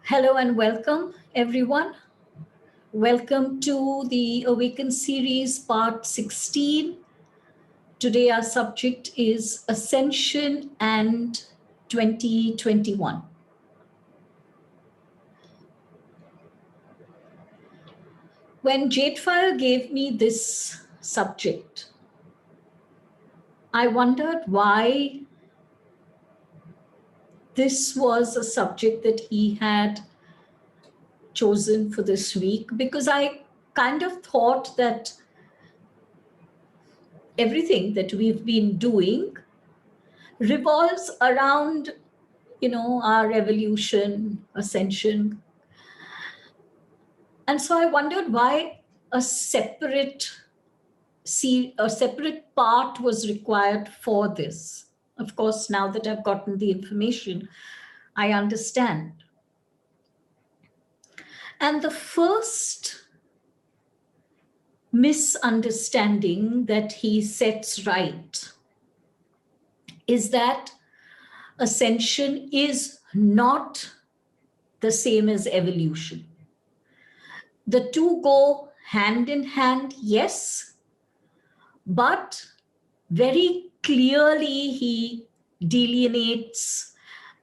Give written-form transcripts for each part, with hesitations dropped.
Hello and welcome, everyone. Welcome to the Awaken Series, part 16. Today, our subject is Ascension and 2021. When JadeFire gave me this subject, I wondered why this was a subject that he had chosen for this week, because I kind of thought that everything that we've been doing revolves around, our evolution, ascension. And so I wondered why a separate part was required for this. Of course, now that I've gotten the information, I understand. And the first misunderstanding that he sets right is that ascension is not the same as evolution. The two go hand in hand, yes, but very clearly he delineates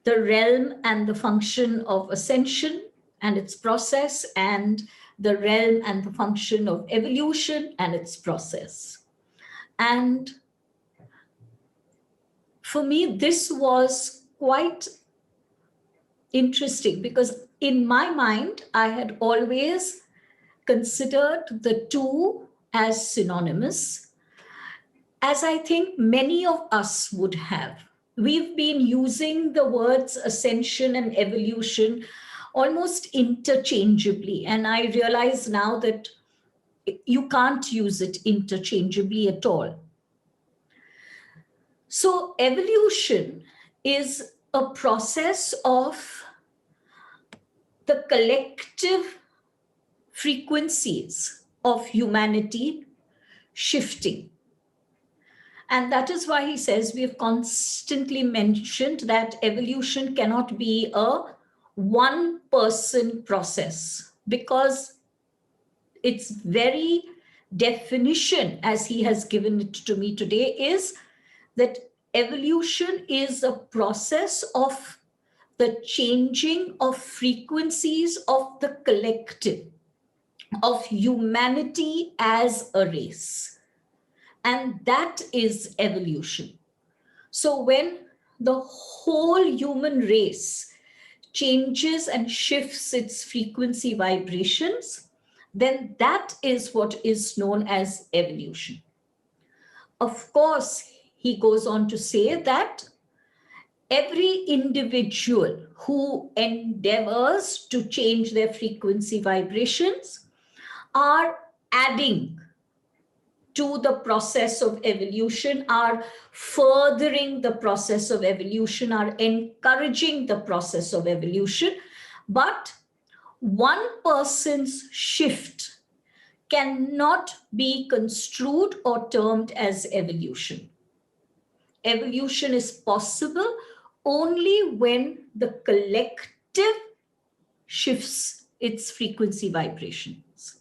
the realm and the function of ascension and its process, and the realm and the function of evolution and its process. And for me, this was quite interesting because in my mind, I had always considered the two as synonymous, as I think many of us would have. We've been using the words ascension and evolution almost interchangeably. And I realize now that you can't use it interchangeably at all. So evolution is a process of the collective frequencies of humanity shifting. And that is why he says we have constantly mentioned that evolution cannot be a one-person process, because its very definition, as he has given it to me today, is that evolution is a process of the changing of frequencies of the collective, of humanity as a race. And that is evolution. So when the whole human race changes and shifts its frequency vibrations, then that is what is known as evolution. Of course, he goes on to say that every individual who endeavors to change their frequency vibrations are adding to the process of evolution, are furthering the process of evolution, are encouraging the process of evolution. But one person's shift cannot be construed or termed as evolution. Evolution is possible only when the collective shifts its frequency vibrations.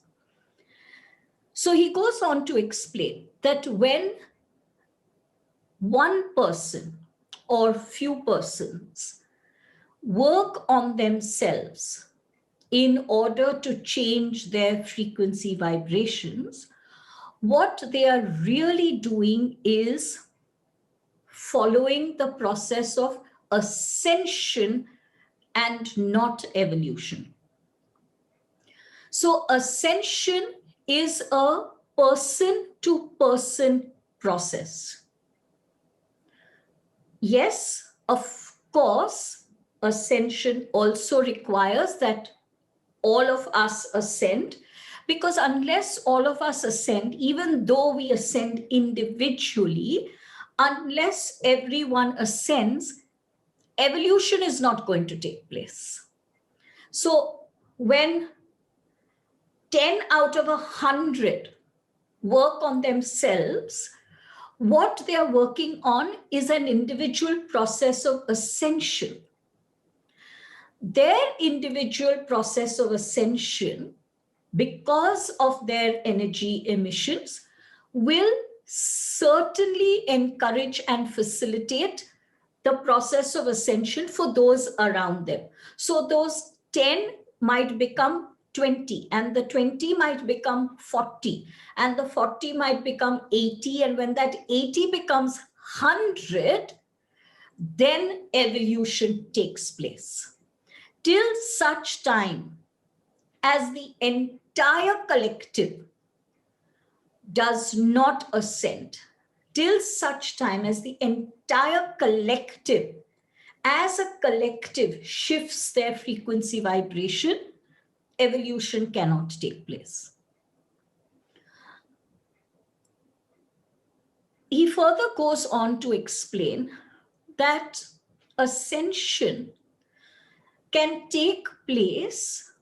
So he goes on to explain that when one person or few persons work on themselves in order to change their frequency vibrations, what they are really doing is following the process of ascension and not evolution. So ascension is a person-to-person process. Yes, of course, ascension also requires that all of us ascend, because unless all of us ascend, even though we ascend individually, unless everyone ascends, evolution is not going to take place. So when 10 out of 100 work on themselves, what they are working on is an individual process of ascension. their individual process of ascension, because of their energy emissions, will certainly encourage and facilitate the process of ascension for those around them. So those 10 might become 20, and the 20 might become 40, and the 40 might become 80. And when that 80 becomes 100, then evolution takes place. Till such time as the entire collective does not ascend, till such time as the entire collective, as a collective, shifts their frequency vibration, evolution cannot take place. He further goes on to explain that ascension can take place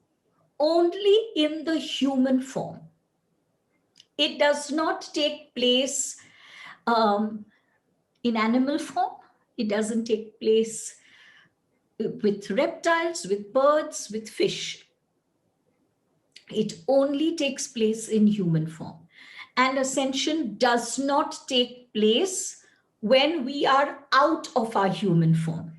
only in the human form. It does not take place in animal form. It doesn't take place with reptiles, with birds, with fish. It only takes place in human form. And ascension does not take place when we are out of our human form.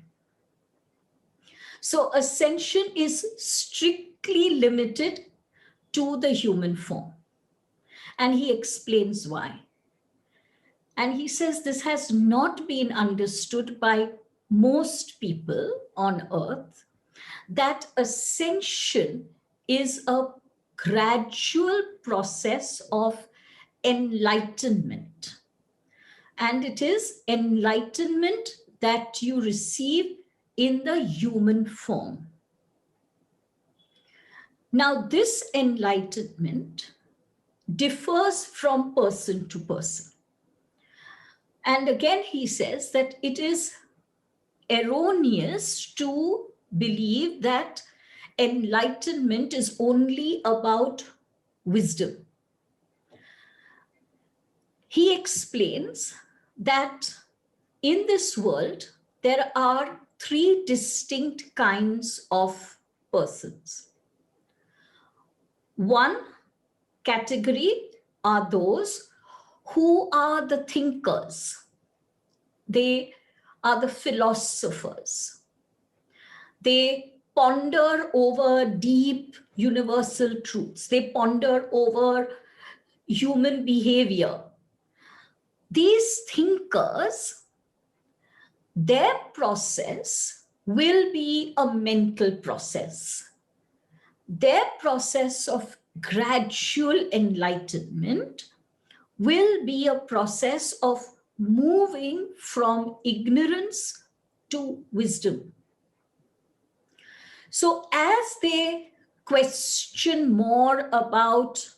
So ascension is strictly limited to the human form. And he explains why. And he says this has not been understood by most people on earth, that ascension is a gradual process of enlightenment. And it is enlightenment that you receive in the human form. Now, this enlightenment differs from person to person. And again, he says that it is erroneous to believe that enlightenment is only about wisdom. He explains that in this world, there are 3 distinct kinds of persons. One category are those who are the thinkers. They are the philosophers. They ponder over deep universal truths. They ponder over human behavior. These thinkers, their process will be a mental process. Their process of gradual enlightenment will be a process of moving from ignorance to wisdom. So as they question more about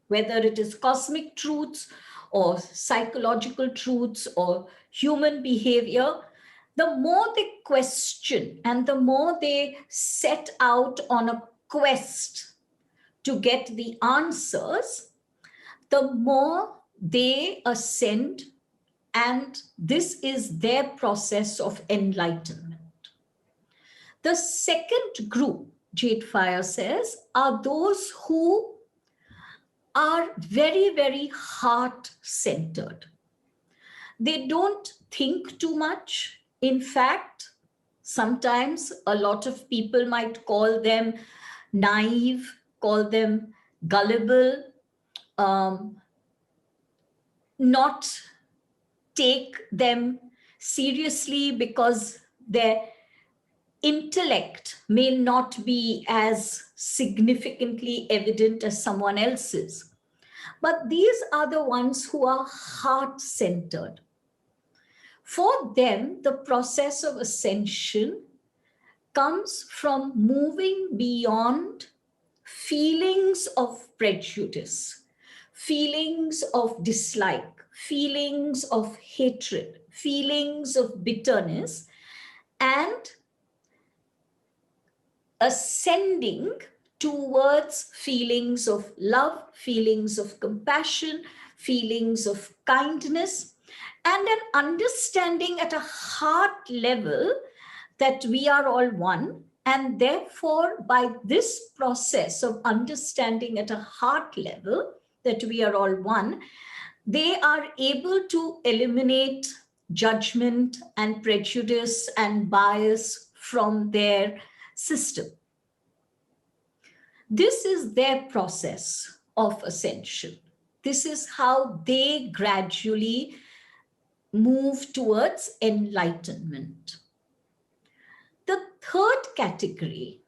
whether it is cosmic truths or psychological truths or human behavior, the more they question and the more they set out on a quest to get the answers, the more they ascend, and this is their process of enlightenment. The second group, JadeFire says, are those who are very, very heart-centered. They don't think too much. In fact, sometimes a lot of people might call them naive, call them gullible, not take them seriously because their intellect may not be as significantly evident as someone else's. But these are the ones who are heart-centered. For them, the process of ascension comes from moving beyond feelings of prejudice, feelings of dislike, feelings of hatred, feelings of bitterness, and ascending towards feelings of love, feelings of compassion, feelings of kindness, and an understanding at a heart level that we are all one, And therefore, by this process of understanding at a heart level that we are all one, they are able to eliminate judgment and prejudice and bias from their system. This is their process of ascension. This is how they gradually move towards enlightenment. The third category,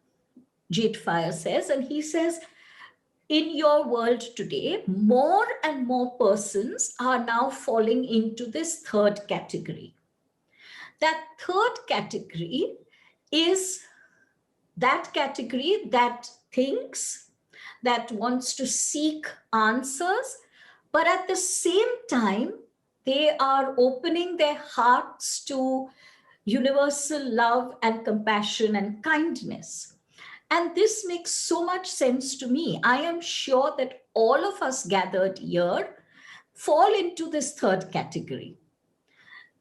JadeFire says, and he says, in your world today, more and more persons are now falling into this third category. That third category is that category that thinks, that wants to seek answers, but at the same time, they are opening their hearts to universal love and compassion and kindness. And this makes so much sense to me. I am sure that all of us gathered here fall into this third category.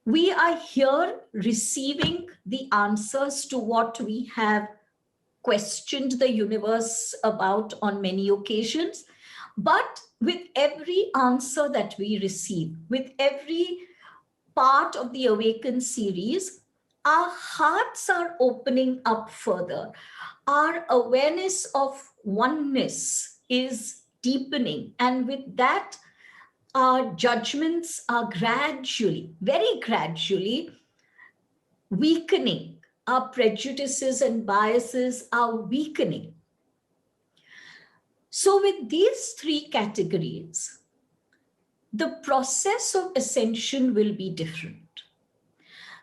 We are here receiving the answers to what we have questioned the universe about on many occasions. But with every answer that we receive, with every part of the Awaken series, our hearts are opening up further. Our awareness of oneness is deepening. And with that, our judgments are gradually, very gradually, weakening. Our prejudices and biases are weakening. So with these three categories, the process of ascension will be different.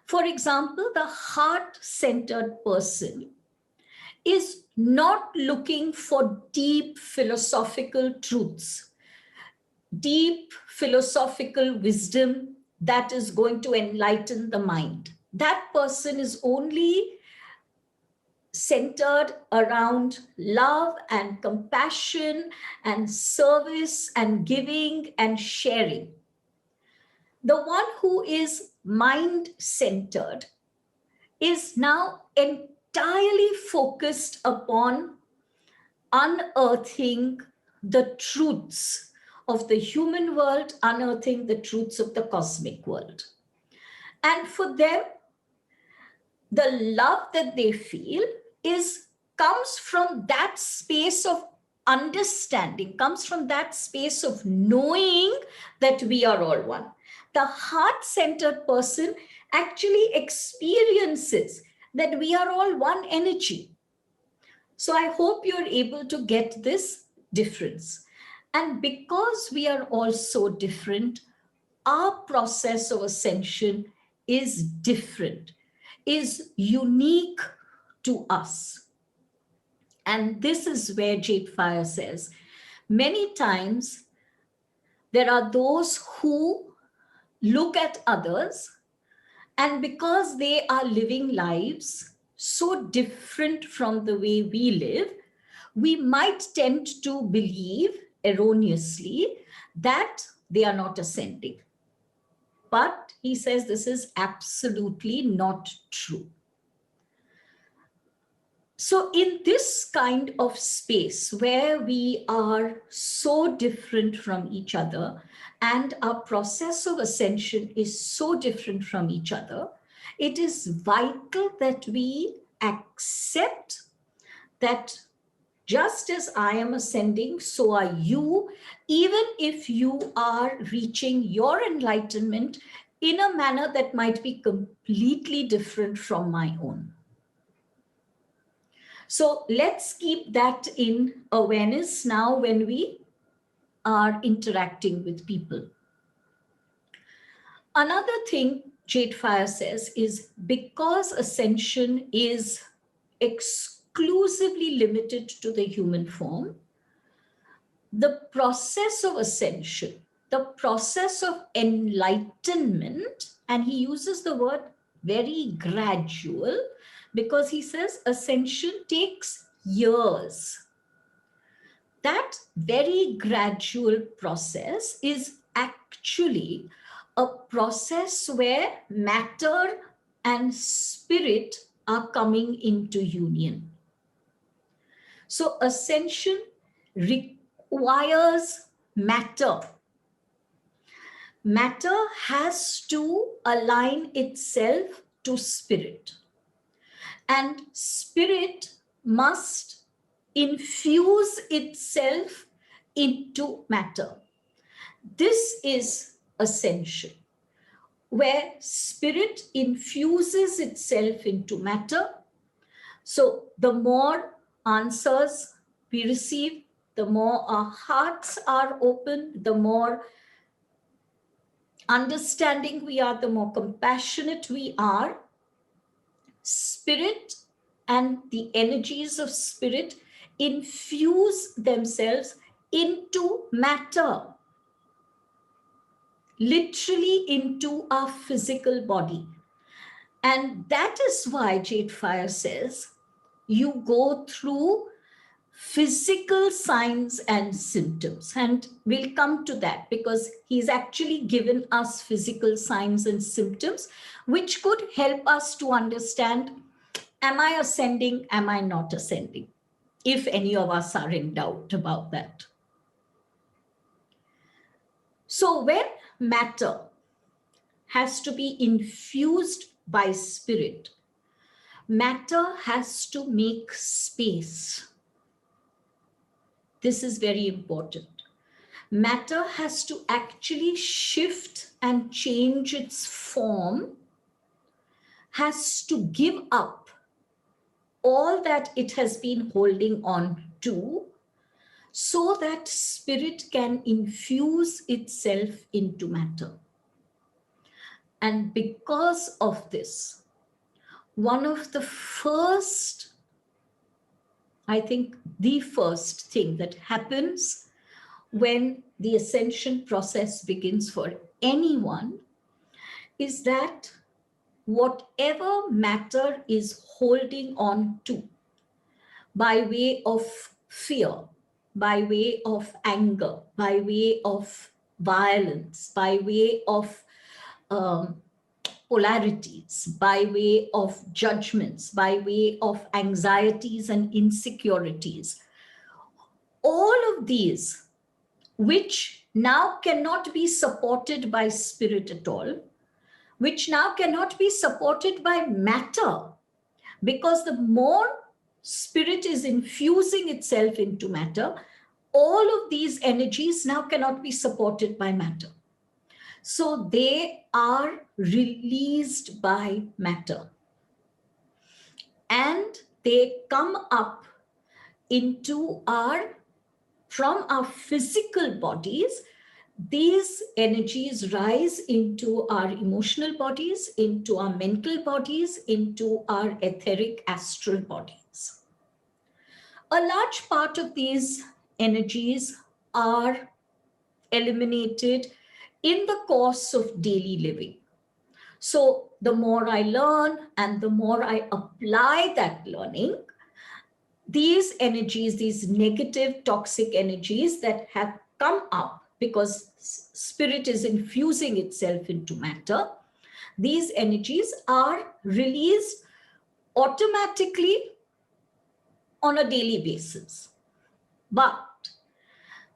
For example, the heart-centered person is not looking for deep philosophical truths, deep philosophical wisdom that is going to enlighten the mind. That person is only centered around love and compassion and service and giving and sharing. The one who is mind-centered is now entirely focused upon unearthing the truths of the human world, unearthing the truths of the cosmic world. And for them, the love that they feel comes from that space of understanding, comes from that space of knowing that we are all one. The heart-centered person actually experiences that we are all one energy. So I hope you're able to get this difference. And because we are all so different, our process of ascension is different, is unique to us. And this is where JadeFire says, many times there are those who look at others, and because they are living lives so different from the way we live, we might tend to believe erroneously that they are not ascending. But he says this is absolutely not true. So in this kind of space where we are so different from each other and our process of ascension is so different from each other, it is vital that we accept that just as I am ascending, so are you, even if you are reaching your enlightenment in a manner that might be completely different from my own. So let's keep that in awareness now when we are interacting with people. Another thing JadeFire says is because ascension is exclusively limited to the human form, the process of ascension, the process of enlightenment, and he uses the word very gradual, because he says ascension takes years. That very gradual process is actually a process where matter and spirit are coming into union. So ascension requires matter. Matter has to align itself to spirit. And spirit must infuse itself into matter. This is ascension, where spirit infuses itself into matter. So the more answers we receive, the more our hearts are open, the more understanding we are, the more compassionate we are. Spirit and the energies of spirit infuse themselves into matter, literally into our physical body. And that is why JadeFire says you go through physical signs and symptoms. And we'll come to that because he's actually given us physical signs and symptoms, which could help us to understand, am I ascending? Am I not ascending? If any of us are in doubt about that. So when matter has to be infused by spirit, matter has to make space. This is very important. Matter has to actually shift and change its form, has to give up all that it has been holding on to, so that spirit can infuse itself into matter. And because of this, one of the first, I think the first thing that happens when the ascension process begins for anyone is that whatever matter is holding on to by way of fear, by way of anger, by way of violence, by way of polarities, by way of judgments, by way of anxieties and insecurities, all of these, which now cannot be supported by spirit at all, which now cannot be supported by matter, because the more spirit is infusing itself into matter, all of these energies now cannot be supported by matter. So they are released by matter. And they come up into from our physical bodies. These energies rise into our emotional bodies, into our mental bodies, into our etheric astral bodies. A large part of these energies are eliminated in the course of daily living. So the more I learn and the more I apply that learning, these energies, these negative toxic energies that have come up because spirit is infusing itself into matter, these energies are released automatically on a daily basis. But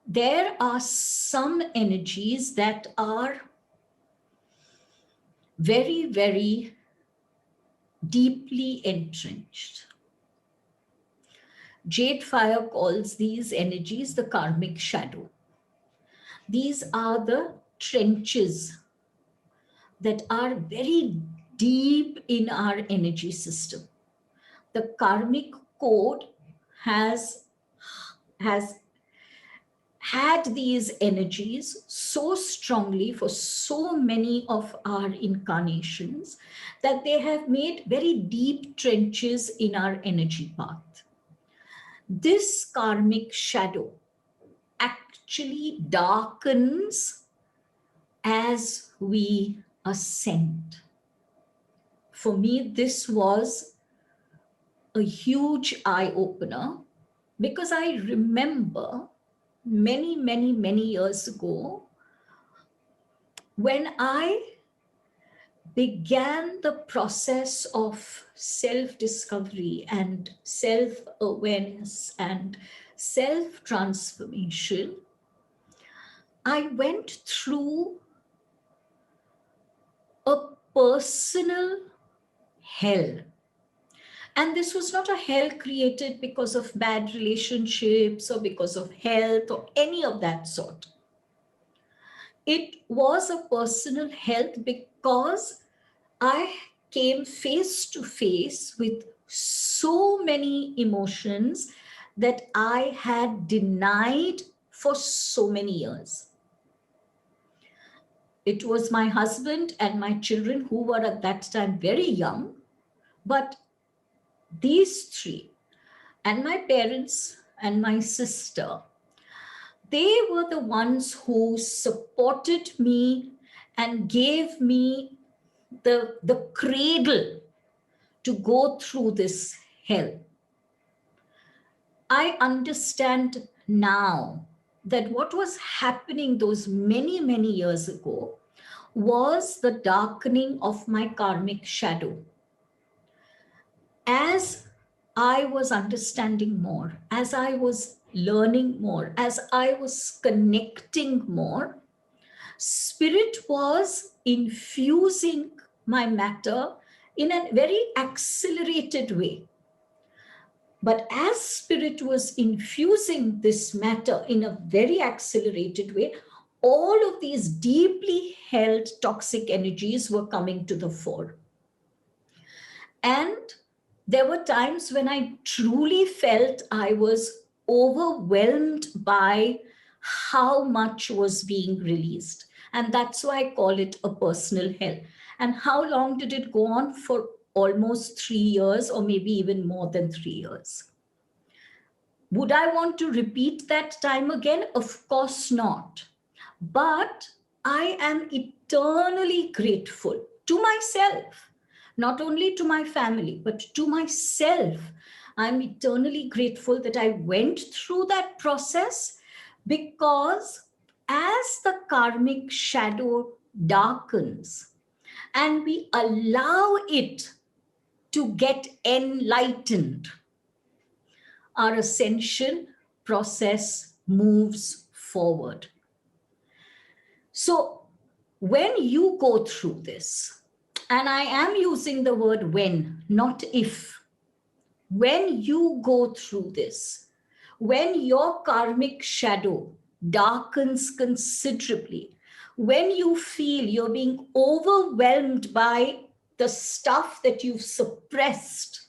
there are some energies that are very, very deeply entrenched. JadeFire calls these energies the karmic shadow. These are the trenches that are very deep in our energy system. The karmic code has had these energies so strongly for so many of our incarnations that they have made very deep trenches in our energy path. This karmic shadow actually darkens as we ascend. For me, this was a huge eye-opener because I remember many, many, many years ago when I began the process of self-discovery and self-awareness and self-transformation, I went through a personal hell. And this was not a hell created because of bad relationships or because of health or any of that sort. It was a personal health because I came face to face with so many emotions that I had denied for so many years. It was my husband and my children who were at that time very young, but these three, and my parents and my sister, they were the ones who supported me and gave me the cradle to go through this hell. I understand now that what was happening those many, many years ago was the darkening of my karmic shadow. As I was understanding more, as I was learning more, as I was connecting more, Spirit was infusing my matter in a very accelerated way. But as Spirit was infusing this matter in a very accelerated way, all of these deeply held toxic energies were coming to the fore. And there were times when I truly felt I was overwhelmed by how much was being released. And that's why I call it a personal hell. And how long did it go on? For almost 3 years, or maybe even more than 3 years. Would I want to repeat that time again? Of course not. But I am eternally grateful to myself, not only to my family, but to myself. I'm eternally grateful that I went through that process, because as the karmic shadow darkens and we allow it to get enlightened, our ascension process moves forward. So when you go through this, and I am using the word when, not if, when you go through this, when your karmic shadow darkens considerably, when you feel you're being overwhelmed by the stuff that you've suppressed,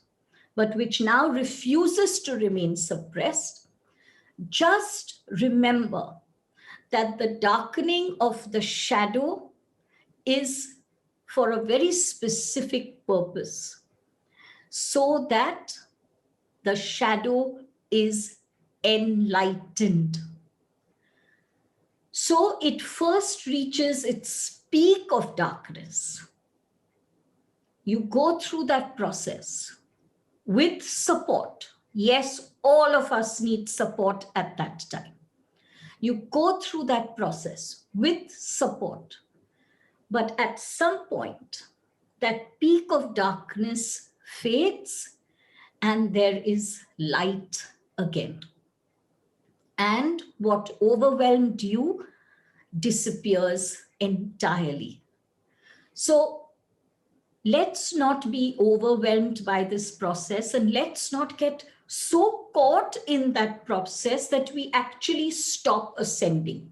but which now refuses to remain suppressed, just remember that the darkening of the shadow is for a very specific purpose, so that the shadow is enlightened. So it first reaches its peak of darkness. You go through that process with support. Yes, all of us need support at that time. You go through that process with support. But at some point, that peak of darkness fades and there is light again. And what overwhelmed you disappears entirely. So let's not be overwhelmed by this process, and let's not get so caught in that process that we actually stop ascending.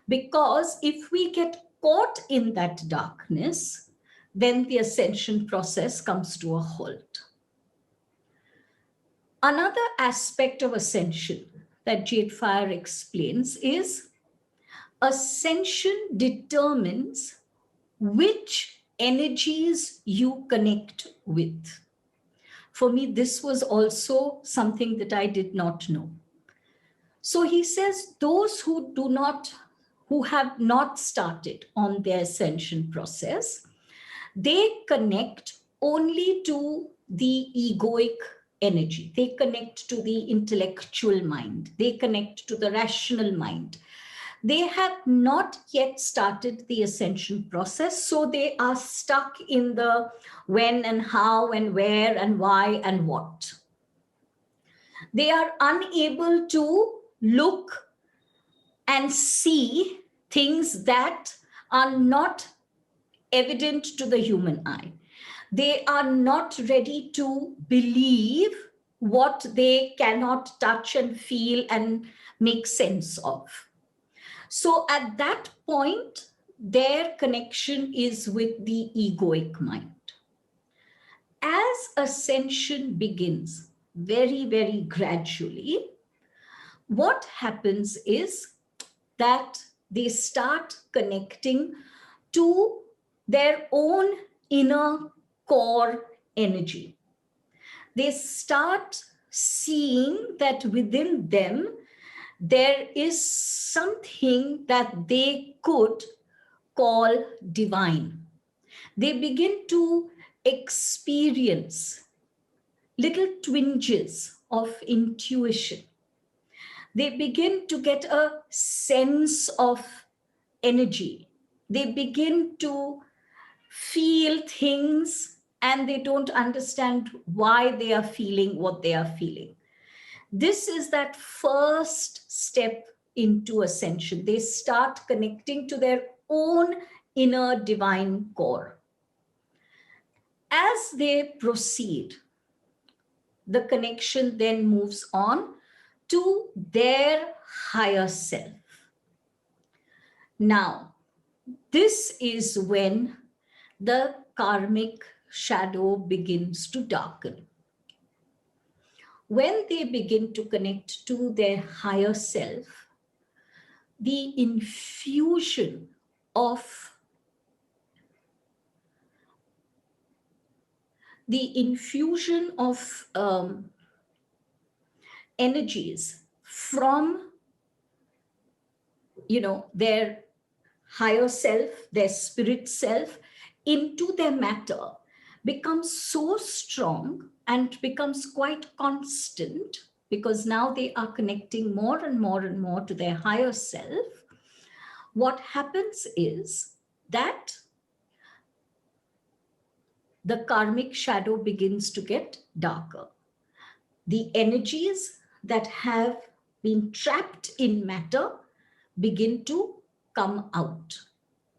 Because if we get caught in that darkness, then the ascension process comes to a halt. Another aspect of ascension that JadeFire explains is ascension determines which energies you connect with. For me, this was also something that I did not know. So he says those who have not started on their ascension process, they connect only to the egoic energy. They connect to the intellectual mind. They connect to the rational mind. They have not yet started the ascension process, so they are stuck in the when and how and where and why and what. They are unable to look and see things that are not evident to the human eye. They are not ready to believe what they cannot touch and feel and make sense of. So at that point, their connection is with the egoic mind. As ascension begins very, very gradually, what happens is that they start connecting to their own inner core energy. They start seeing that within them, there is something that they could call divine. They begin to experience little twinges of intuition. They begin to get a sense of energy. They begin to feel things and they don't understand why they are feeling what they are feeling. This is that first step into ascension. They start connecting to their own inner divine core. As they proceed, the connection then moves on to their higher self. Now, this is when the karmic shadow begins to darken. When they begin to connect to their higher self, the infusion of energies from their higher self, their spirit self, into their matter becomes so strong and becomes quite constant, because now they are connecting more and more and more to their higher self. What happens is that the karmic shadow begins to get darker. The energies that have been trapped in matter begin to come out,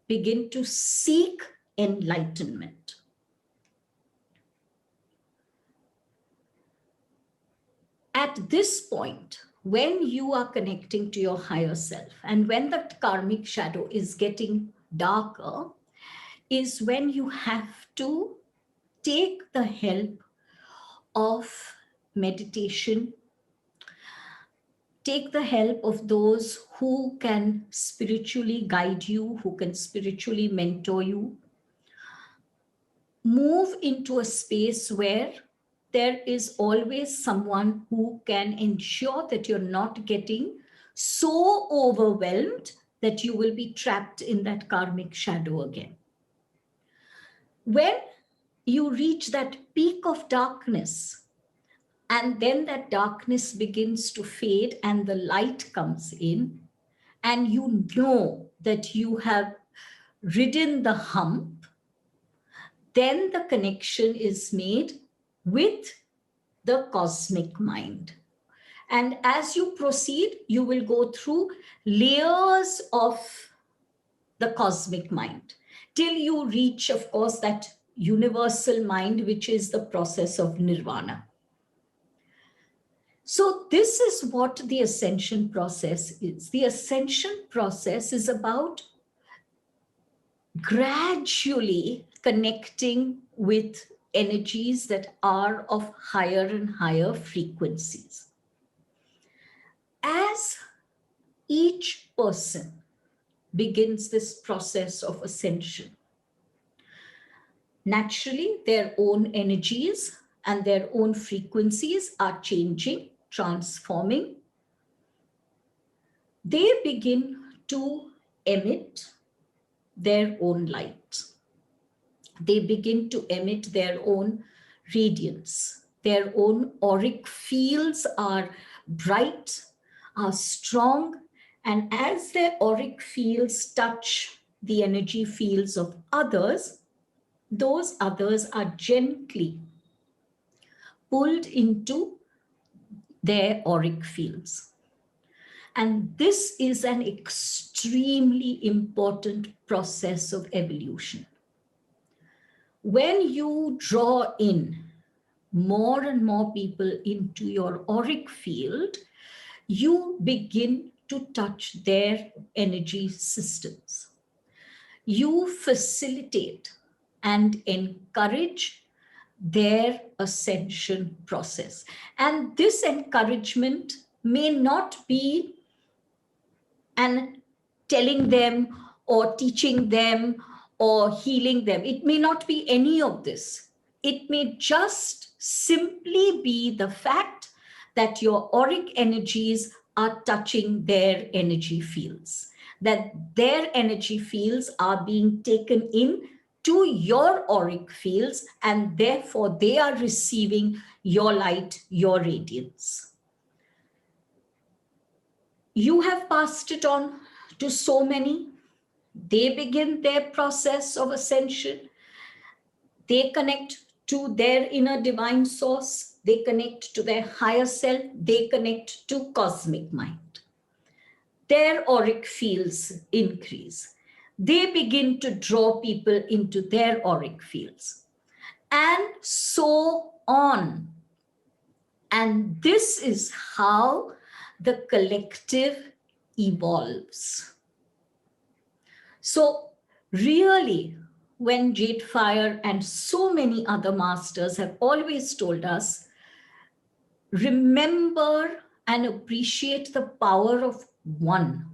begin to seek enlightenment. At this point, when you are connecting to your higher self and when that karmic shadow is getting darker, is when you have to take the help of meditation, take the help of those who can spiritually guide you, who can spiritually mentor you. Move into a space where there is always someone who can ensure that you're not getting so overwhelmed that you will be trapped in that karmic shadow again. When you reach that peak of darkness, and then that darkness begins to fade and the light comes in, and you know that you have ridden the hump, then the connection is made with the cosmic mind. And as you proceed, you will go through layers of the cosmic mind till you reach, of course, that universal mind, which is the process of nirvana. So this is what the ascension process is. The ascension process is about gradually connecting with energies that are of higher and higher frequencies. As each person begins this process of ascension, naturally their own energies and their own frequencies are changing, transforming. They begin to emit their own light. They begin to emit their own radiance. Their own auric fields are bright, are strong, And as their auric fields touch the energy fields of others, those others are gently pulled into their auric fields. And this is an extremely important process of evolution. When you draw in more and more people into your auric field, you begin to touch their energy systems. You facilitate and encourage their ascension process. And this encouragement may not be an telling them or teaching them or healing them. It may not be any of this. It may just simply be the fact that your auric energies are touching their energy fields, that their energy fields are being taken in to your auric fields, and therefore they are receiving your light, your radiance. You have passed it on to so many. They begin their process of ascension. They connect to their inner divine source. They connect to their higher self. They connect to cosmic mind. Their auric fields increase. They begin to draw people into their auric fields, and so on. And this is how the collective evolves. So really, when JadeFire and so many other masters have always told us, remember and appreciate the power of one.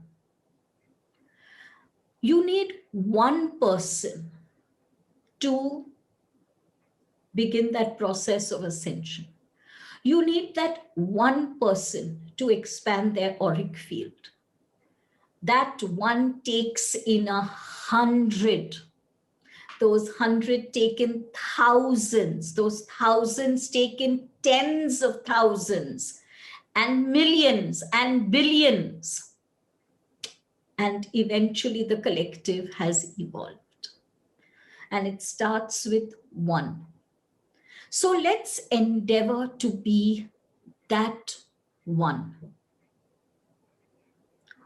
You need one person to begin that process of ascension. You need that one person to expand their auric field. That one takes in 100. Those 100 take in thousands. Those thousands take in tens of thousands and millions and billions. And eventually the collective has evolved. And it starts with one. So let's endeavor to be that one.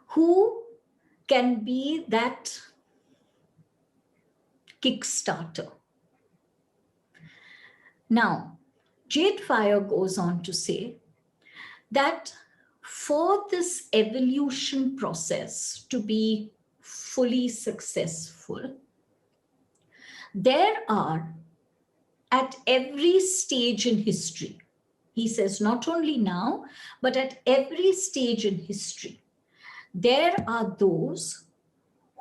Who can be that Kickstarter? Now, JadeFire goes on to say that for this evolution process to be fully successful, there are, at every stage in history, he says not only now, but at every stage in history, there are those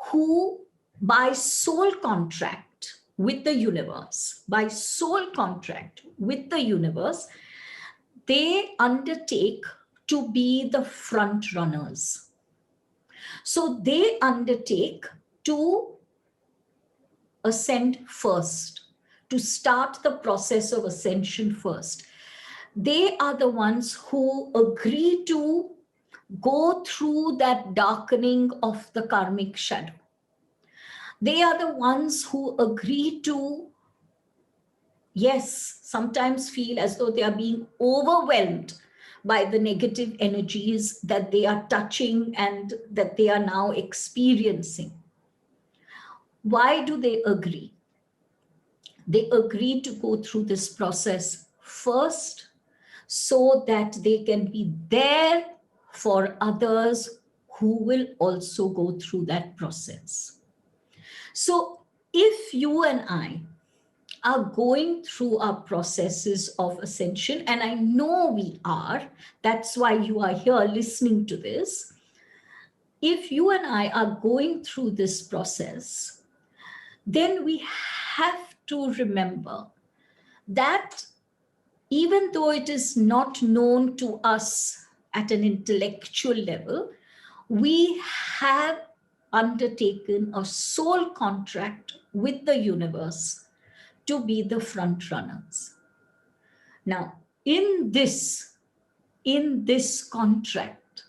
who, by soul contract with the universe, they undertake to be the front runners. So they undertake to ascend first, to start the process of ascension first. They are the ones who agree to go through that darkening of the karmic shadow. They are the ones who agree to, yes, sometimes feel as though they are being overwhelmed by the negative energies that they are touching and that they are now experiencing. Why do they agree? They agree to go through this process first so that they can be there for others who will also go through that process. So if you and I are going through our processes of ascension, and I know we are, that's why you are here listening to this. If you and I are going through this process, then we have to remember that even though it is not known to us at an intellectual level, we have undertaken a soul contract with the universe to be the front runners. Now, in this contract,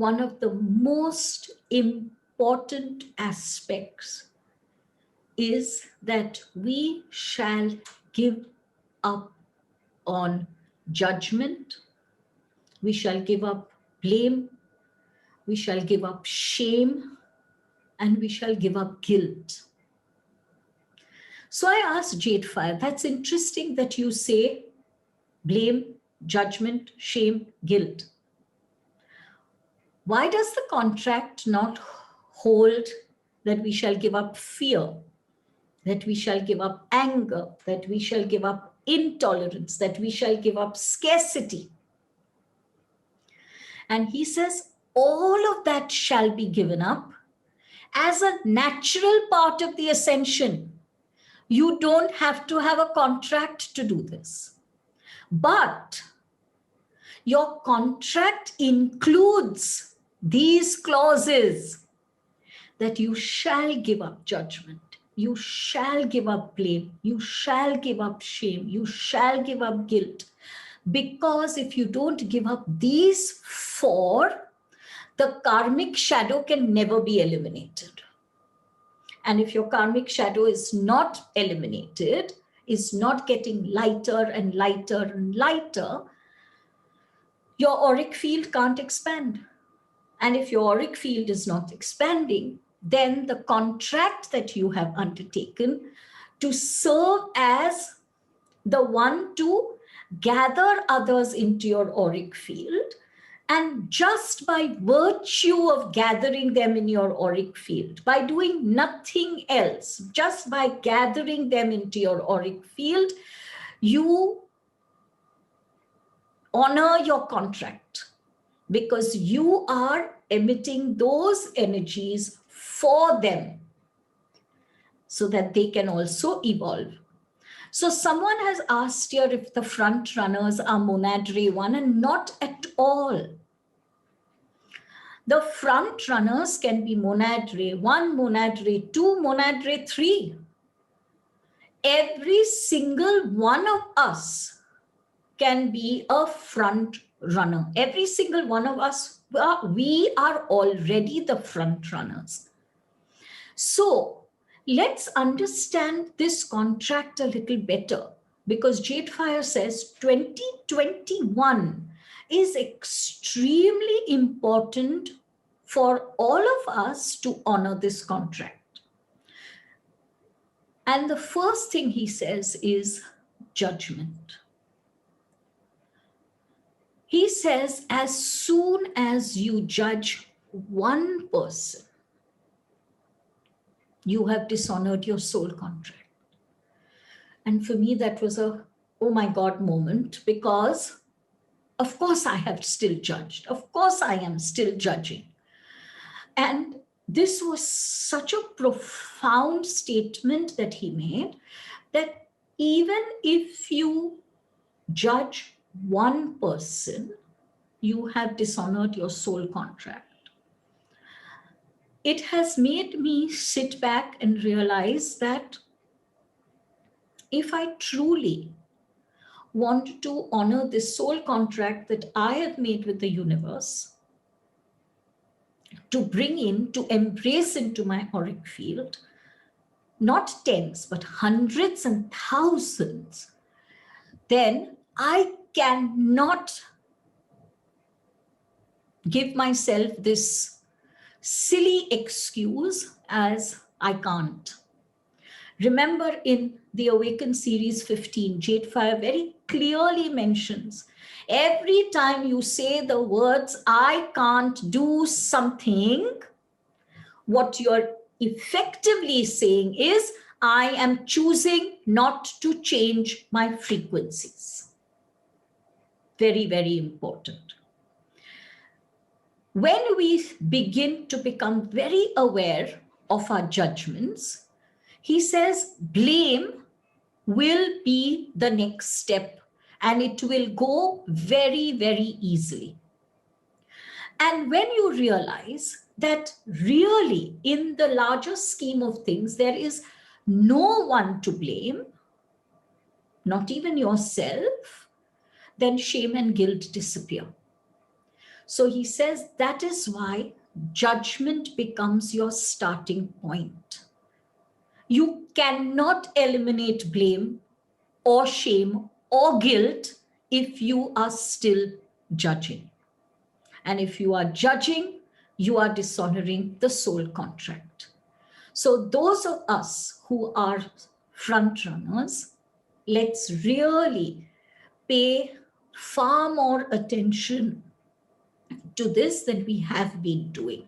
one of the most important aspects is that we shall give up on judgment, we shall give up blame, we shall give up shame, and we shall give up guilt. So I asked JadeFire, that's interesting that you say blame, judgment, shame, guilt. Why does the contract not hold that we shall give up fear, that we shall give up anger, that we shall give up intolerance, that we shall give up scarcity? And he says, all of that shall be given up as a natural part of the ascension. You don't have to have a contract to do this. But your contract includes these clauses that you shall give up judgment, you shall give up blame, you shall give up shame, you shall give up guilt. Because if you don't give up these four, the karmic shadow can never be eliminated. And if your karmic shadow is not eliminated, is not getting lighter and lighter and lighter, your auric field can't expand. And if your auric field is not expanding, then the contract that you have undertaken to serve as the one to gather others into your auric field, and just by virtue of gathering them in your auric field, by doing nothing else, just by gathering them into your auric field, you honor your contract, because you are emitting those energies for them so that they can also evolve. So someone has asked here if the front runners are monad ray 1, and not at all. The front runners can be monad ray 1, monad ray 2, monad ray 3. Every single one of us can be a front runner. Every single one of us, we are already the front runners. So let's understand this contract a little better, because JadeFire says 2021 is extremely important for all of us to honor this contract. And the first thing he says is judgment. He says, as soon as you judge one person, you have dishonored your soul contract. And for me, that was a, oh my God moment, because of course I have still judged. Of course I am still judging. And this was such a profound statement that he made, that even if you judge one person, you have dishonored your soul contract. It has made me sit back and realize that if I truly want to honor this soul contract that I have made with the universe, to bring in, to embrace into my auric field, not tens, but hundreds and thousands, then I cannot give myself this silly excuse as I can't. Remember, in the Awaken Series 15, JadeFire very clearly mentions, every time you say the words, I can't do something, what you're effectively saying is, I am choosing not to change my frequencies. Very, very important. When we begin to become very aware of our judgments, he says blame will be the next step, and it will go very, very easily. And when you realize that really in the larger scheme of things, there is no one to blame, not even yourself, then shame and guilt disappear. So he says that is why judgment becomes your starting point. You cannot eliminate blame or shame or guilt if you are still judging. And if you are judging, you are dishonoring the soul contract. So those of us who are front runners, let's really pay far more attention to this than we have been doing.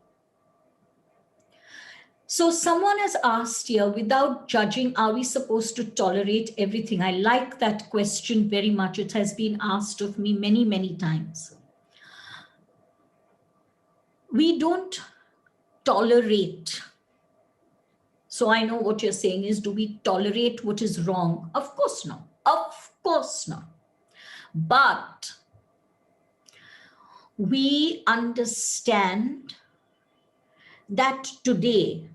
So someone has asked here, without judging, are we supposed to tolerate everything? I like that question very much. It has been asked of me many, many times. We don't tolerate. So I know what you're saying is, do we tolerate what is wrong? Of course not. Of course not. But we understand that today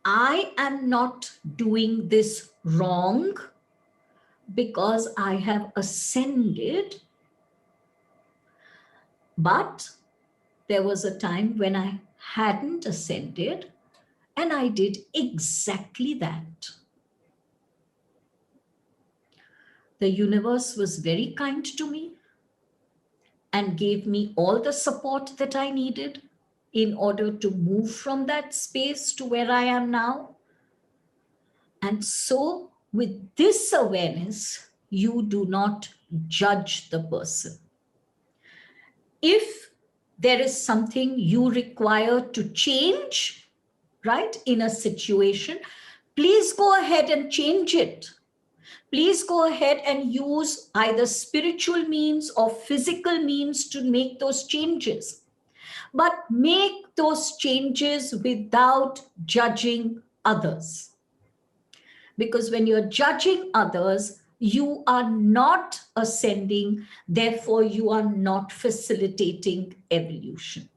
I am not doing this wrong because I have ascended, but there was a time when I hadn't ascended and I did exactly that. The universe was very kind to me and gave me all the support that I needed in order to move from that space to where I am now. And so with this awareness, you do not judge the person. If there is something you require to change, right, in a situation, please go ahead and change it. Please go ahead and use either spiritual means or physical means to make those changes. But make those changes without judging others. Because when you're judging others, you are not ascending, therefore you are not facilitating evolution.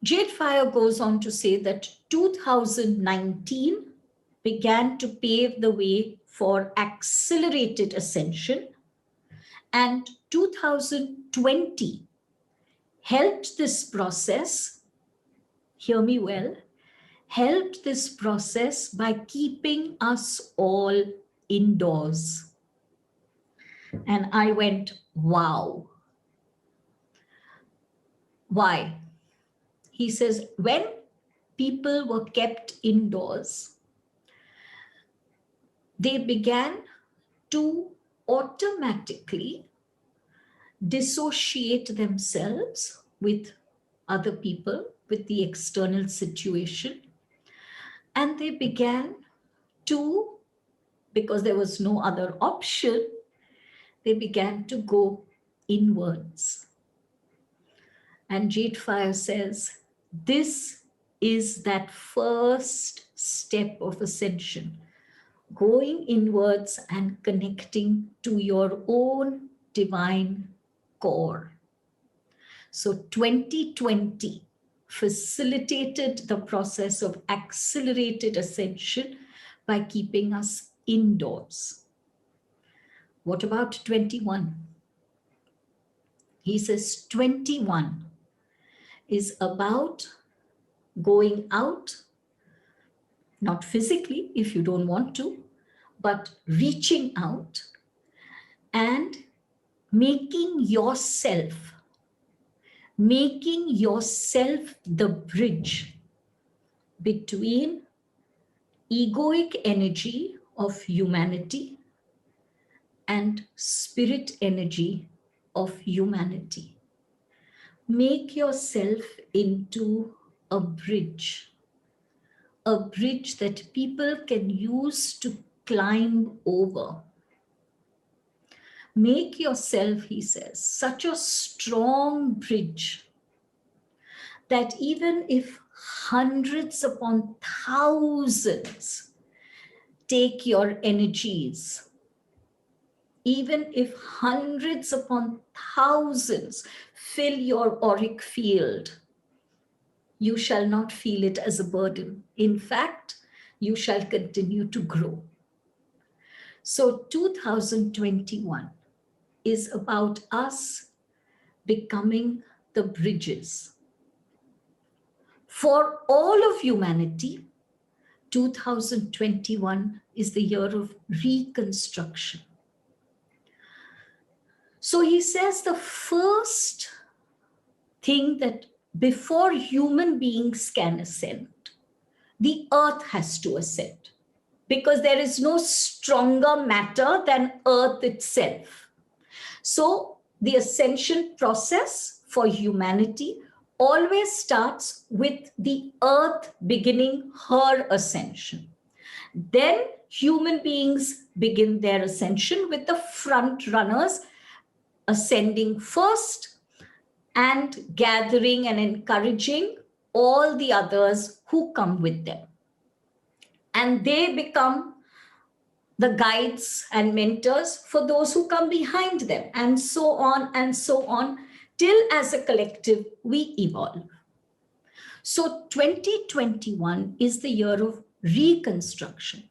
JadeFire goes on to say that 2019 began to pave the way for accelerated ascension, and 2020 helped this process, hear me well, helped this process by keeping us all indoors. And I went, wow. Why? He says, when people were kept indoors, they began to automatically dissociate themselves with other people, with the external situation. And they began to, because there was no other option, they began to go inwards. And JadeFire says, this is that first step of ascension, going inwards and connecting to your own divine core. So 2020 facilitated the process of accelerated ascension by keeping us indoors. What about 21? He says 21 is about going out, not physically if you don't want to, but reaching out and making yourself the bridge between egoic energy of humanity and spirit energy of humanity. Make yourself into a bridge that people can use to climb over. Make yourself, he says, such a strong bridge that even if hundreds upon thousands take your energies, even if hundreds upon thousands fill your auric field, you shall not feel it as a burden. In fact, you shall continue to grow. So 2021 is about us becoming the bridges. For all of humanity, 2021 is the year of reconstruction. So he says the first thing that before human beings can ascend, the earth has to ascend, because there is no stronger matter than earth itself. So the ascension process for humanity always starts with the earth beginning her ascension. Then human beings begin their ascension with the front runners ascending first and gathering and encouraging all the others who come with them. And they become the guides and mentors for those who come behind them, and so on, till as a collective we evolve. So 2021 is the year of reconstruction.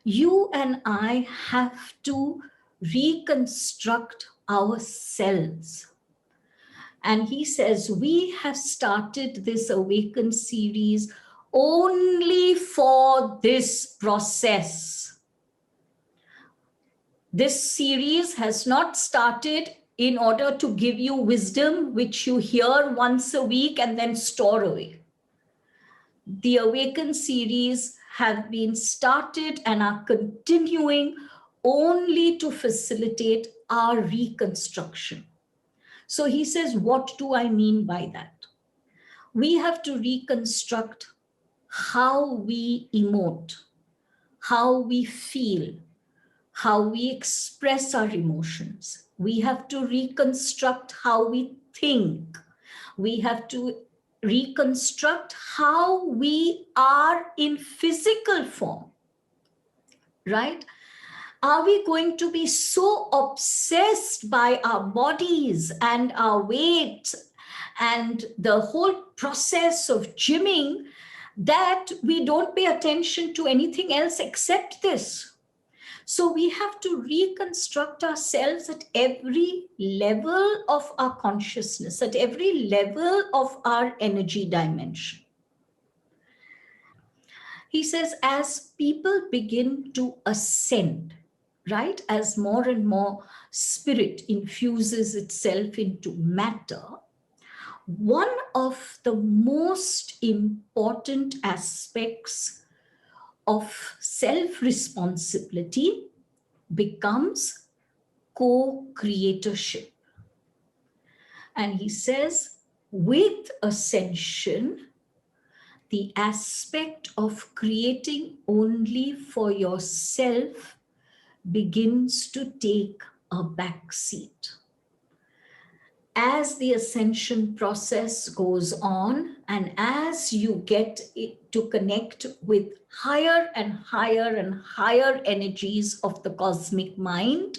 You and I have to reconstruct ourselves. And he says, we have started this Awaken series only for this process. This series has not started in order to give you wisdom, which you hear once a week and then store away. The Awaken series have been started and are continuing only to facilitate our reconstruction. So he says, what do I mean by that? We have to reconstruct how we emote, how we feel, how we express our emotions. We have to reconstruct how we think. We have to reconstruct how we are in physical form, right? Are we going to be so obsessed by our bodies and our weight and the whole process of gymming that we don't pay attention to anything else except this? So we have to reconstruct ourselves at every level of our consciousness, at every level of our energy dimension. He says, as people begin to ascend, right, as more and more spirit infuses itself into matter, one of the most important aspects of self-responsibility becomes co-creatorship. And he says, with ascension, the aspect of creating only for yourself begins to take a back seat. As the ascension process goes on, and as you get to connect with higher and higher and higher energies of the cosmic mind,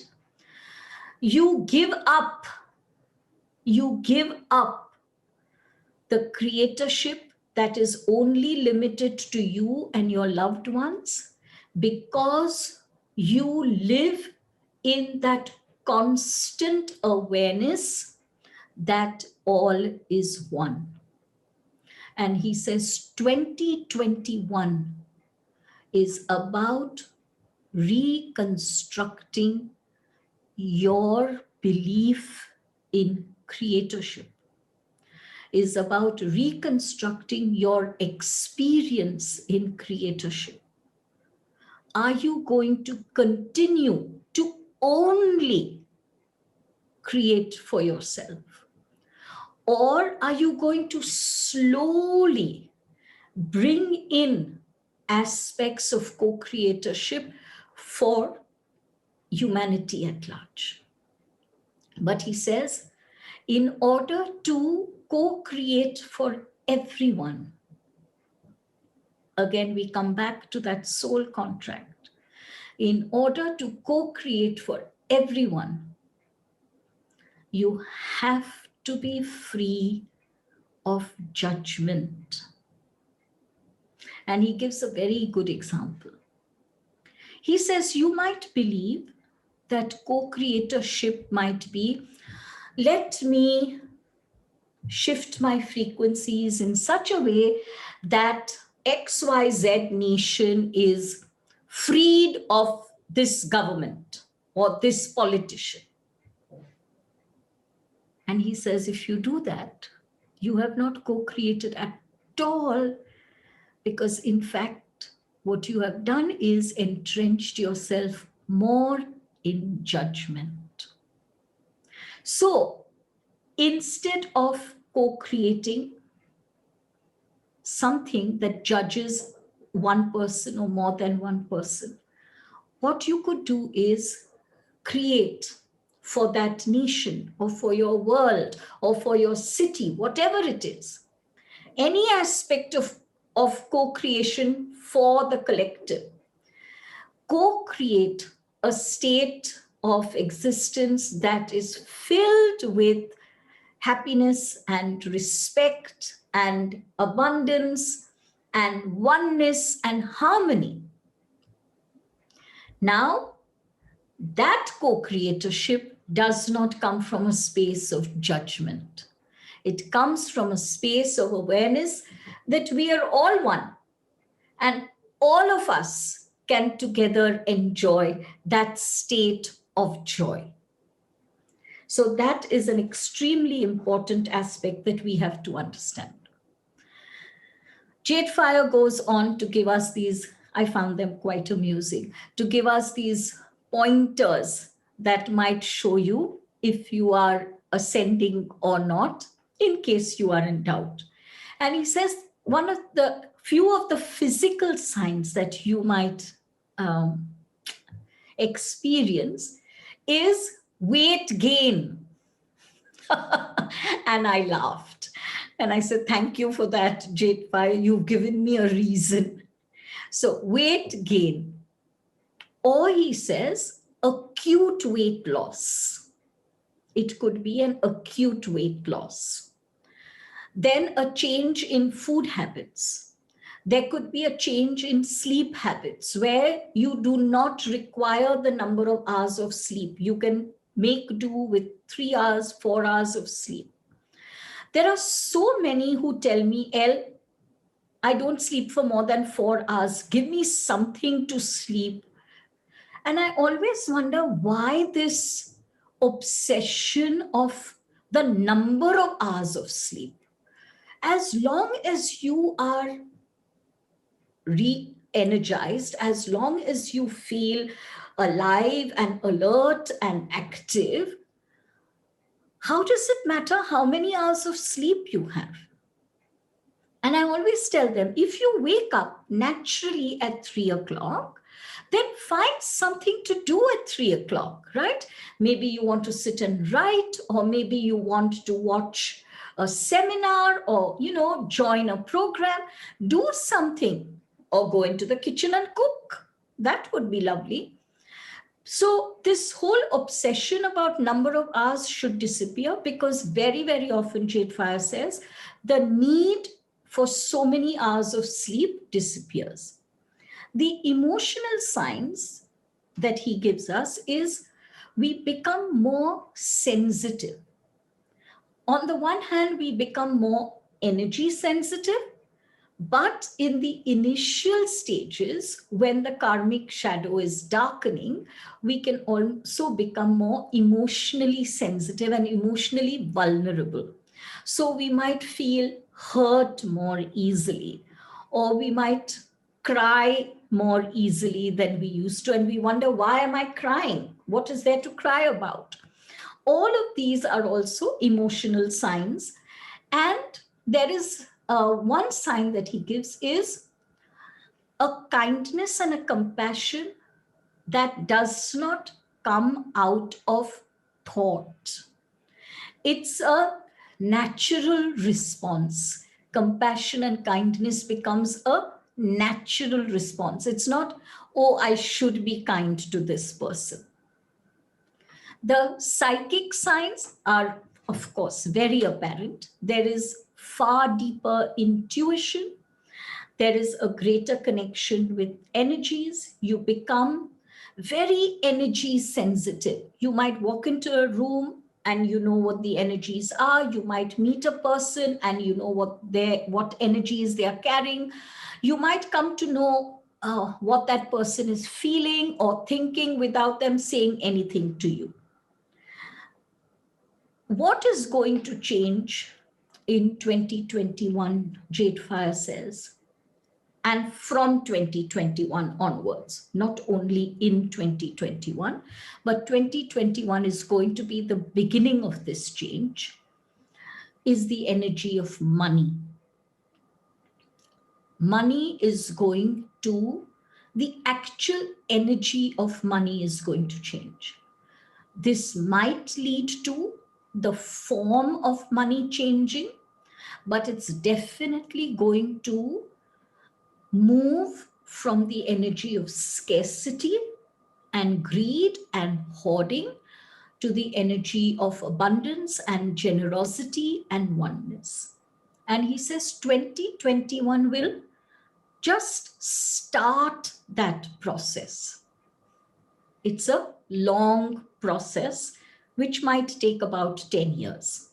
you give up the creatorship that is only limited to you and your loved ones, because you live in that constant awareness that all is one. And he says 2021 is about reconstructing your belief in creatorship, is about reconstructing your experience in creatorship. Are you going to continue to only create for yourself? Or are you going to slowly bring in aspects of co-creatorship for humanity at large? But he says, in order to co-create for everyone, again, we come back to that soul contract. In order to co-create for everyone, you have to be free of judgment. And he gives a very good example. He says you might believe that co-creatorship might be, let me shift my frequencies in such a way that XYZ nation is freed of this government or this politician. And he says, if you do that, you have not co-created at all, because in fact, what you have done is entrenched yourself more in judgment. So instead of co-creating something that judges one person or more than one person, what you could do is create for that nation or for your world or for your city, whatever it is, any aspect of co-creation for the collective. Co-create a state of existence that is filled with happiness and respect and abundance and oneness and harmony. Now, that co-creatorship does not come from a space of judgment. It comes from a space of awareness that we are all one, and all of us can together enjoy that state of joy. So that is an extremely important aspect that we have to understand. JadeFire goes on to give us these, I found them quite amusing, to give us these pointers that might show you if you are ascending or not, in case you are in doubt. And he says one of the few of the physical signs that you might experience is weight gain. And I laughed. And I said, thank you for that, JadeFire. You've given me a reason. So weight gain. Or he says, acute weight loss. It could be an acute weight loss. Then a change in food habits. There could be a change in sleep habits where you do not require the number of hours of sleep. You can make do with 3 hours, 4 hours of sleep. There are so many who tell me, I don't sleep for more than 4 hours. Give me something to sleep. And I always wonder why this obsession of the number of hours of sleep. As long as you are re-energized, as long as you feel alive and alert and active, how does it matter how many hours of sleep you have? And I always tell them, if you wake up naturally at 3 o'clock, then find something to do at 3 o'clock, right? Maybe you want to sit and write, or maybe you want to watch a seminar, or, join a program, do something, or go into the kitchen and cook. That would be lovely. So this whole obsession about number of hours should disappear, because very, very often JadeFire says the need for so many hours of sleep disappears. The emotional signs that he gives us is we become more sensitive. On the one hand, we become more energy sensitive, but in the initial stages, when the karmic shadow is darkening, we can also become more emotionally sensitive and emotionally vulnerable. So we might feel hurt more easily, or we might cry more easily than we used to. And we wonder, why am I crying? What is there to cry about? All of these are also emotional signs. And there is one sign that he gives is a kindness and a compassion that does not come out of thought. It's a natural response. Compassion and kindness becomes a natural response. It's not, oh, I should be kind to this person. The psychic signs are, of course, very apparent. There is far deeper intuition. There is a greater connection with energies. You become very energy sensitive. You might walk into a room and you know what the energies are. You might meet a person and you know what energies they are carrying. You might come to know what that person is feeling or thinking without them saying anything to you. What is going to change in 2021, JadeFire says, and from 2021 onwards, not only in 2021, but 2021 is going to be the beginning of this change, is the energy of money. Money is going to, the actual energy of money is going to change. This might lead to the form of money changing, but it's definitely going to move from the energy of scarcity and greed and hoarding to the energy of abundance and generosity and oneness. And he says 2021 will just start that process. It's a long process, which might take about 10 years.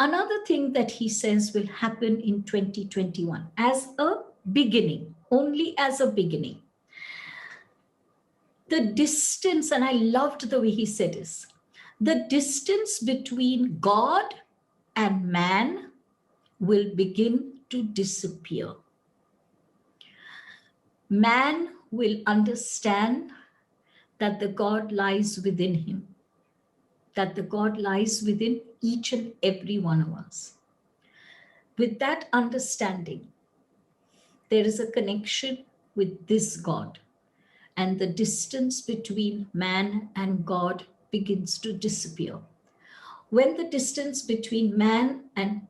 Another thing that he says will happen in 2021 as a beginning, only as a beginning. The distance, and I loved the way he said this, the distance between God and man will begin to disappear. Man will understand that the God lies within him, that the God lies within each and every one of us. With that understanding, there is a connection with this God, and the distance between man and God begins to disappear. When the distance between man and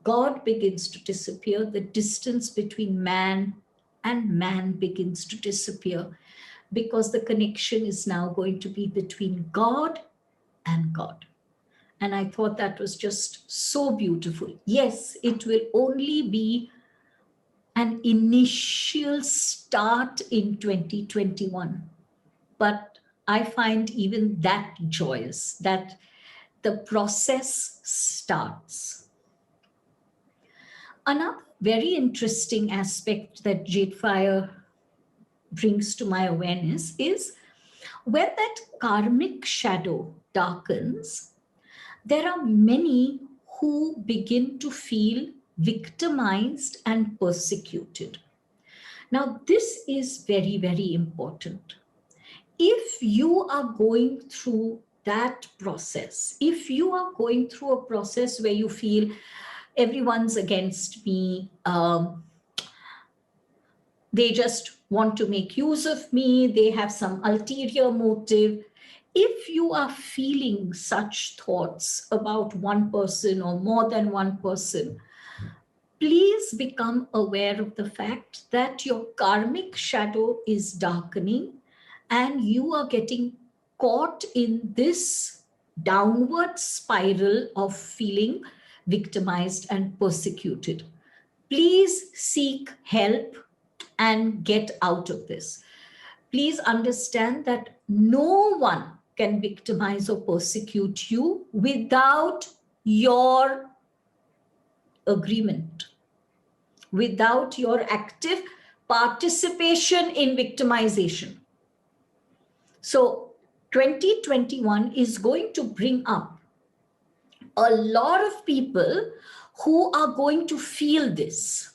God begins to disappear, the distance between man and man begins to disappear, because the connection is now going to be between God and God. And I thought that was just so beautiful. Yes, it will only be an initial start in 2021, but I find even that joyous, that the process starts. Another very interesting aspect that JadeFire brings to my awareness is when that karmic shadow darkens, there are many who begin to feel victimized and persecuted. Now, this is very, very important. If you are going through that process, if you are going through a process where you feel everyone's against me, they just want to make use of me, they have some ulterior motive. If you are feeling such thoughts about one person or more than one person, please become aware of the fact that your karmic shadow is darkening and you are getting caught in this downward spiral of feeling victimized and persecuted. Please seek help and get out of this. Please understand that no one can victimize or persecute you without your agreement, without your active participation in victimization. So 2021 is going to bring up a lot of people who are going to feel this.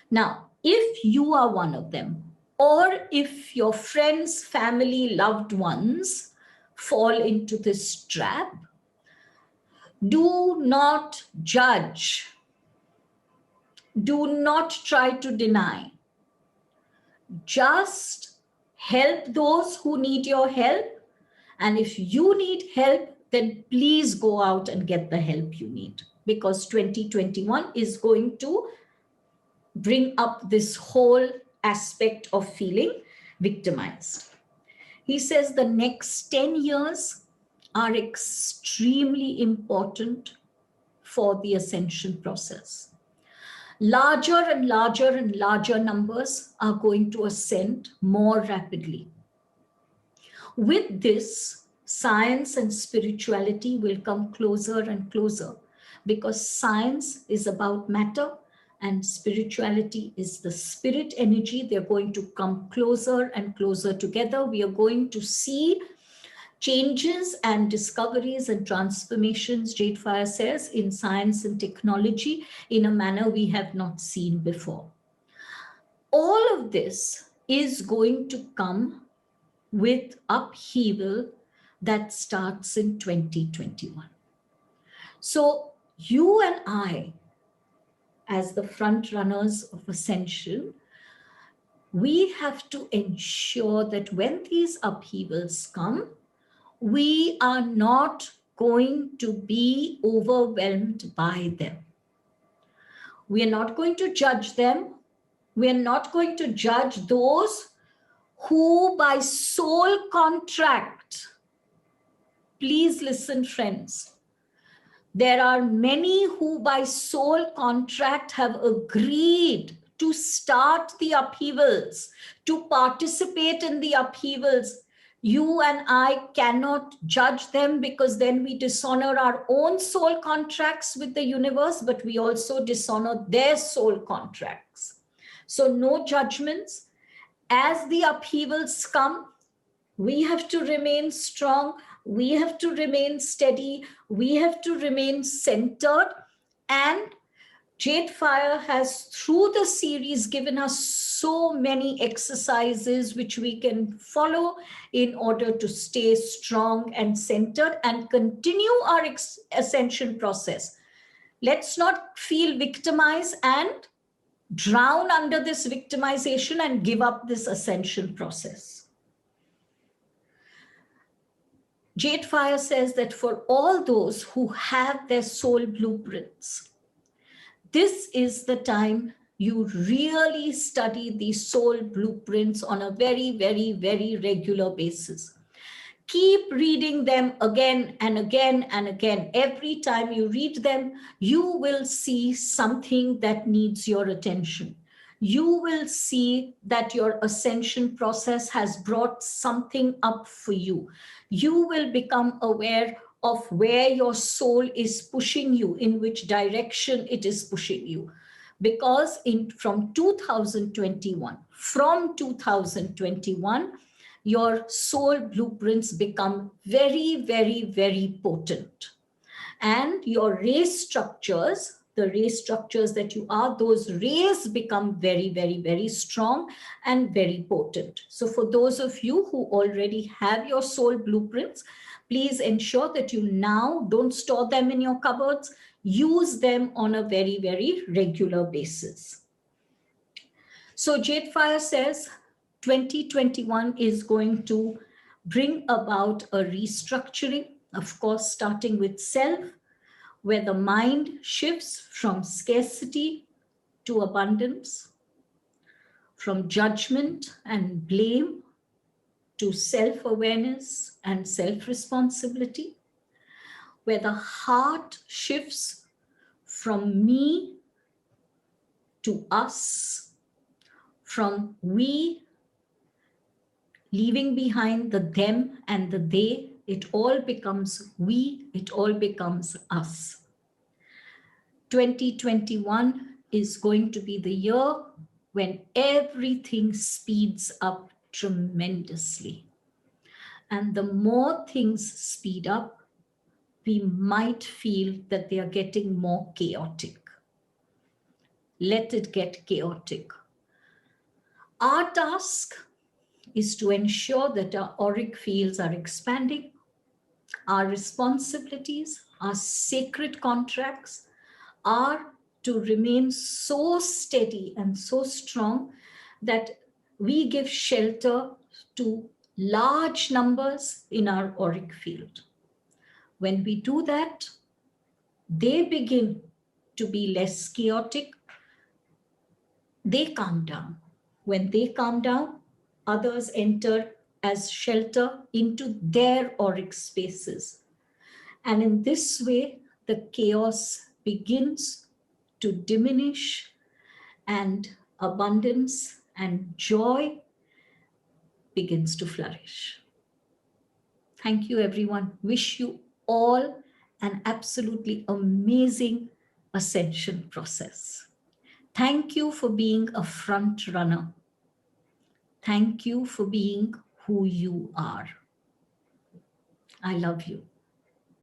Now, if you are one of them, or if your friends, family, loved ones fall into this trap, do not judge. Do not try to deny. Just help those who need your help. And if you need help, then please go out and get the help you need, because 2021 is going to bring up this whole aspect of feeling victimized. He says the next 10 years are extremely important for the ascension process. larger and larger and larger numbers are going to ascend more rapidly. With this, science and spirituality will come closer and closer, because science is about matter and spirituality is the spirit energy. They're going to come closer and closer together. We are going to see changes and discoveries and transformations, JadeFire says, in science and technology in a manner we have not seen before. All of this is going to come with upheaval that starts in 2021. So you and I, as the front runners of Ascension, we have to ensure that when these upheavals come, we are not going to be overwhelmed by them. We are not going to judge them. We are not going to judge those who by soul contract, please listen, friends, there are many who by soul contract have agreed to start the upheavals, to participate in the upheavals. You and I cannot judge them, because then we dishonor our own soul contracts with the universe, but we also dishonor their soul contracts. So no judgments. As the upheavals come, we have to remain strong. We have to remain steady. We have to remain centered. And JadeFire has, through the series, given us so many exercises which we can follow in order to stay strong and centered and continue our ascension process. Let's not feel victimized and drown under this victimization and give up this ascension process. JadeFire says that for all those who have their soul blueprints, this is the time you really study these soul blueprints on a very, very, very regular basis. Keep reading them again and again and again. Every time you read them, you will see something that needs your attention. You will see that your ascension process has brought something up for you. You will become aware of where your soul is pushing you, in which direction it is pushing you. Because from 2021, your soul blueprints become very, very, very potent. And your race structures, the race structures that you are, those rays become very, very, very strong and very potent. So for those of you who already have your soul blueprints, please ensure that you now don't store them in your cupboards. Use them on a very, very regular basis. So JadeFire says 2021 is going to bring about a restructuring, of course, starting with self, where the mind shifts from scarcity to abundance, from judgment and blame to self-awareness and self-responsibility, where the heart shifts from me to us, from we, leaving behind the them and the they. It all becomes we, it all becomes us. 2021 is going to be the year when everything speeds up tremendously. And the more things speed up, we might feel that they are getting more chaotic. Let it get chaotic. Our task is to ensure that our auric fields are expanding. Our responsibilities, our sacred contracts are to remain so steady and so strong that we give shelter to large numbers in our auric field. When we do that, they begin to be less chaotic. They calm down. When they calm down, others enter as shelter into their auric spaces. And in this way, the chaos begins to diminish and abundance and joy begins to flourish. Thank you, everyone. Wish you all an absolutely amazing ascension process. Thank you for being a front runner. Thank you for being who you are. I love you.